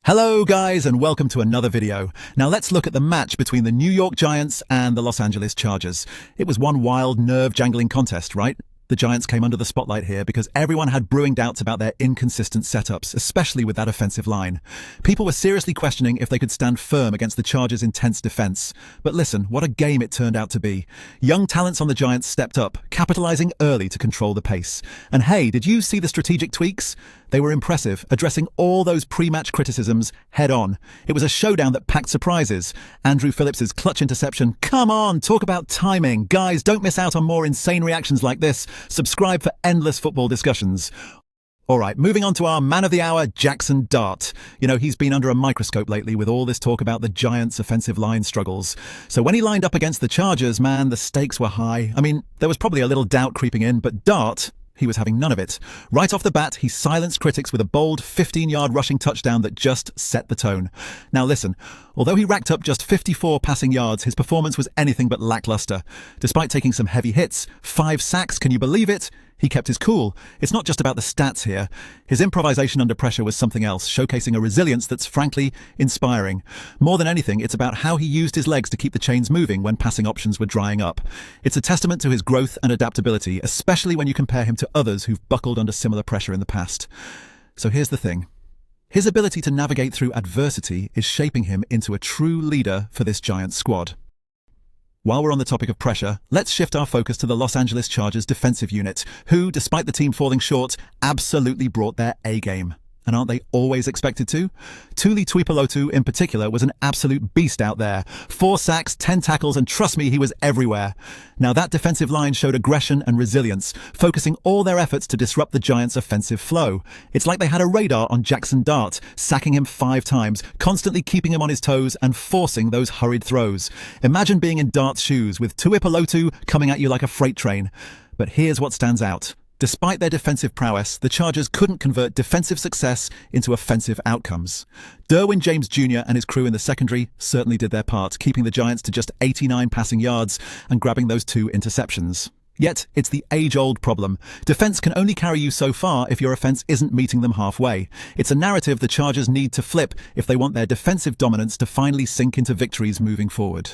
Hello guys and welcome to another video. Now let's look at the match between the New York Giants and the Los Angeles Chargers. It was one wild, nerve-jangling contest, right? The Giants came under the spotlight here because everyone had brewing doubts about their inconsistent setups, especially with that offensive line. People were seriously questioning if they could stand firm against the Chargers' intense defense. But listen, what a game it turned out to be. Young talents on the Giants stepped up, capitalizing early to control the pace. And hey, did you see the strategic tweaks? They were impressive, addressing all those pre-match criticisms head on. It was a showdown that packed surprises. Andrew Phillips's clutch interception. Come on, talk about timing. Guys, don't miss out on more insane reactions like this. Subscribe for endless football discussions. All right, moving on to our man of the hour, Jaxson Dart. You know, he's been under a microscope lately with all this talk about the Giants' offensive line struggles. So when he lined up against the Chargers, man, the stakes were high. I mean, there was probably a little doubt creeping in, but Dart, he was having none of it. Right off the bat, he silenced critics with a bold 15-yard rushing touchdown that just set the tone. Now listen, although he racked up just 54 passing yards, his performance was anything but lackluster. Despite taking some heavy hits, 5 sacks, can you believe it? He kept his cool. It's not just about the stats here. His improvisation under pressure was something else, showcasing a resilience that's frankly inspiring. More than anything, it's about how he used his legs to keep the chains moving when passing options were drying up. It's a testament to his growth and adaptability, especially when you compare him to others who've buckled under similar pressure in the past. So here's the thing. His ability to navigate through adversity is shaping him into a true leader for this Giants squad. While we're on the topic of pressure, let's shift our focus to the Los Angeles Chargers defensive unit, who, despite the team falling short, absolutely brought their A-game. And aren't they always expected to? Tuli Tuipulotu, in particular, was an absolute beast out there. 4 sacks, 10 tackles, and trust me, he was everywhere. Now that defensive line showed aggression and resilience, focusing all their efforts to disrupt the Giants' offensive flow. It's like they had a radar on Jaxson Dart, sacking him 5 times, constantly keeping him on his toes and forcing those hurried throws. Imagine being in Dart's shoes with Tuipulotu coming at you like a freight train. But here's what stands out. Despite their defensive prowess, the Chargers couldn't convert defensive success into offensive outcomes. Derwin James Jr. and his crew in the secondary certainly did their part, keeping the Giants to just 89 passing yards and grabbing those 2 interceptions. Yet, it's the age-old problem. Defense can only carry you so far if your offense isn't meeting them halfway. It's a narrative the Chargers need to flip if they want their defensive dominance to finally sink into victories moving forward.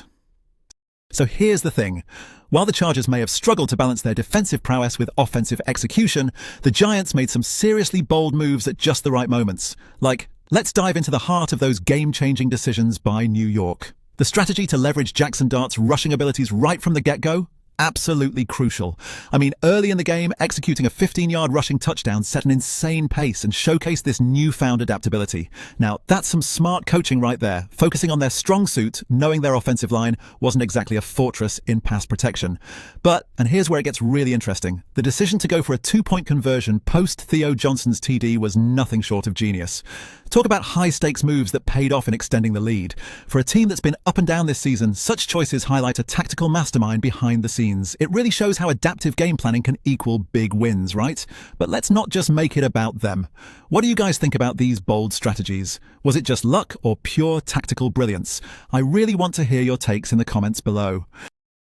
So here's the thing. While the Chargers may have struggled to balance their defensive prowess with offensive execution, the Giants made some seriously bold moves at just the right moments. Like, let's dive into the heart of those game-changing decisions by New York. The strategy to leverage Jaxson Dart's rushing abilities right from the get-go? Absolutely crucial. I mean, early in the game, executing a 15-yard rushing touchdown set an insane pace and showcased this newfound adaptability. Now, that's some smart coaching right there, focusing on their strong suit, knowing their offensive line wasn't exactly a fortress in pass protection. But, and here's where it gets really interesting, the decision to go for a 2-point conversion post Theo Johnson's TD was nothing short of genius. Talk about high-stakes moves that paid off in extending the lead. For a team that's been up and down this season, such choices highlight a tactical mastermind behind the scenes. It really shows how adaptive game planning can equal big wins, right? But let's not just make it about them. What do you guys think about these bold strategies? Was it just luck or pure tactical brilliance? I really want to hear your takes in the comments below.